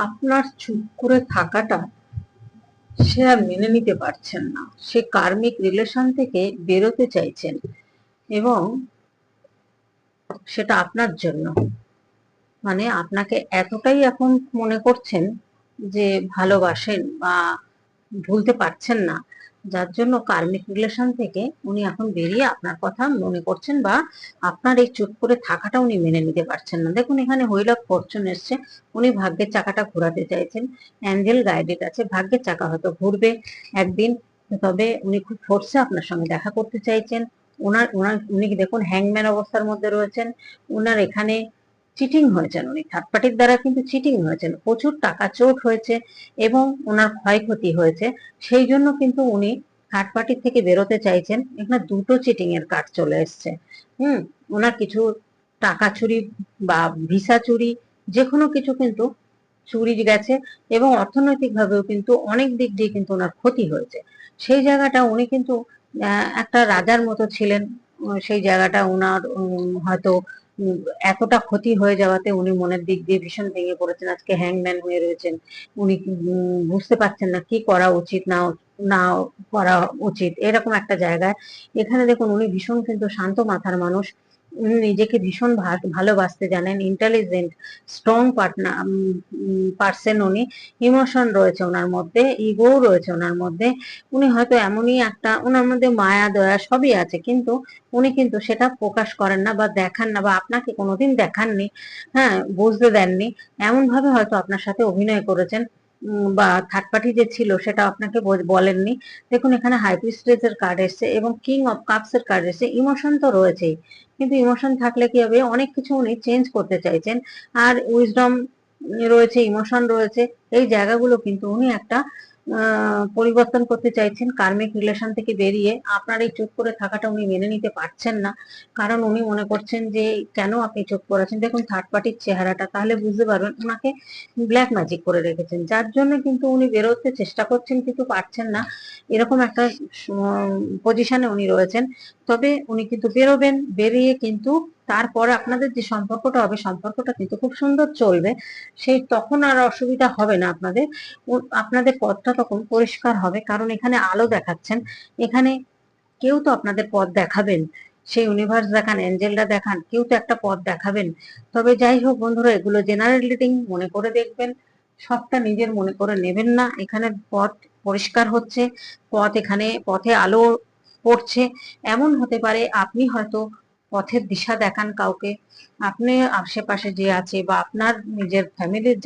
আপনার চুপ করে থাকাটা সে আর মেনে নিতে পারছেন না। সে কার্মিক রিলেশন থেকে বেরোতে চাইছেন, এবং সেটা আপনার জন্য। মানে আপনাকে এতটাই এখন মনে করছেন যে ভালোবাসেন বা ভুলতে পারছেন না, যার জন্য কার্মিক রিলেশন থেকে উনি এখন বেরিয়ে আপনার কথা মনে করছেন, বা আপনার এই চুপ করে থাকাটা উনি মেনে নিতে পারছেন না। দেখুন, এখানে হুইল অফ ফরচুন এসছে। উনি ভাগ্যের চাকাটা ঘোরাতে চাইছেন। অ্যাঞ্জেল গাইডেড আছে, ভাগ্যের চাকা হয়তো ঘুরবে একদিন। তবে উনি খুব ফোর্সে আপনার সঙ্গে দেখা করতে চাইছেন। ওনার ওনার উনি দেখুন হ্যাংম্যান অবস্থার মধ্যে রয়েছেন। ওনার এখানে চিটিং হয়েছেন, উনি থার্ড পার্টির দ্বারা কিন্তু চিটিং হয়েছেন, প্রচুর টাকা চোট হয়েছে এবং ওনার ক্ষয়ক্ষতি হয়েছে। সেই জন্য কিন্তু উনি থার্ড পার্টির থেকে বেরোতে চাইছেন। এখানে দুটো চিটিং এর কার্ড চলে এসছে। ওনার কিছু টাকা চুরি বা ভিসা চুরি, যে কোনো কিছু কিন্তু চুরি গেছে, এবং অর্থনৈতিক ভাবেও কিন্তু অনেক দিক দিয়ে কিন্তু ওনার ক্ষতি হয়েছে। সেই জায়গাটা উনি কিন্তু একটা রাজার মতো ছিলেন। সেই জায়গাটা ওনার হয়তো উম, এতটা ক্ষতি হয়ে যাওয়াতে উনি মনের দিক দিয়ে ভীষণ ভেঙে পড়েছেন। আজকে হ্যাংম্যান হয়ে রয়েছেন। উনি বুঝতে পারছেন না কি করা উচিত না না করা উচিত, এরকম একটা জায়গায়। এখানে দেখুন, উনি ভীষণ কিন্তু শান্ত মাথার মানুষ। উনি নিজেকে ভীষণ ভালোবাসতে জানেন, ইন্টেলিজেন্ট, স্ট্রং পার্সন উনি। ইমোশন রয়েছে ওনার মধ্যে, ইগো রয়েছে ওনার মধ্যে। উনি হয়তো এমনই একটা, ওনার মধ্যে মায়া দয়া সবই আছে, কিন্তু উনি কিন্তু সেটা প্রকাশ করেন না বা দেখান না, বা আপনাকে কোনোদিন দেখাননি। হ্যাঁ, বুঝতে দেননি। এমন ভাবে হয়তো আপনার সাথে অভিনয় করেছেন, বা থার্ড পার্টি যে ছিল সেটা আপনাকে বলেননি। দেখুন, এখানে হাই প্রিস্টেস এর কার্ড এসেছে এবং কিং অফ কাপস এর কার্ড এসেছে। ইমোশন তো রয়েছেই, কিন্তু ইমোশন থাকলে কি হবে, অনেক কিছু উনি চেঞ্জ করতে চাইছেন। আর উইজডম রয়েছে, ইমোশন রয়েছে, এই জায়গাগুলো কিন্তু উনি একটা পরিবর্তন করতে চাইছেন কার্মিক রিলেশন থেকে বেরিয়ে। আপনার এই চুপ করে থাকাটা উনি মেনে নিতে পারছেন না, কারণ উনি মনে করছেন যে কেন আপনি চুপ করে আছেন। দেখুন থার্ড পার্টির চেহারাটা, তাহলে বুঝতে পারবেন ওনাকে ব্ল্যাক ম্যাজিক করে রেখেছেন, যার জন্য কিন্তু উনি বেরোতে চেষ্টা করছেন কিন্তু পারছেন না। এরকম একটা পজিশনে উনি রয়েছেন। তবে উনি কিন্তু বেরোবেন, বেরিয়ে কিন্তু তারপরে আপনাদের যে সম্পর্কটা হবে, সম্পর্কটা কিন্তু খুব সুন্দর চলবে। সেই তখন আর অসুবিধা হবে না আপনাদের। আপনাদের পথটা তখন পরিষ্কার হবে, কারণ এখানে আলো দেখাচ্ছেন। এখানে কেউ তো আপনাদের পথ দেখাবেন। সেই ইউনিভার্স দেখান, এঞ্জেলরা দেখান, কেউ তো একটা পথ দেখাবেন। তবে যাই হোক বন্ধুরা, এগুলো জেনারেল রিডিং, মনে করে দেখবেন। সবটা নিজের মনে করে নেবেন না। এখানে পথ পরিষ্কার হচ্ছে, এখানে পথে আলো পড়ছে। এমন হতে পারে আপনি হয়তো পথের দিশা দেখান কাউকে, আপনি আশেপাশে যে আছে বা আপনার নিজের ফ্যামিলির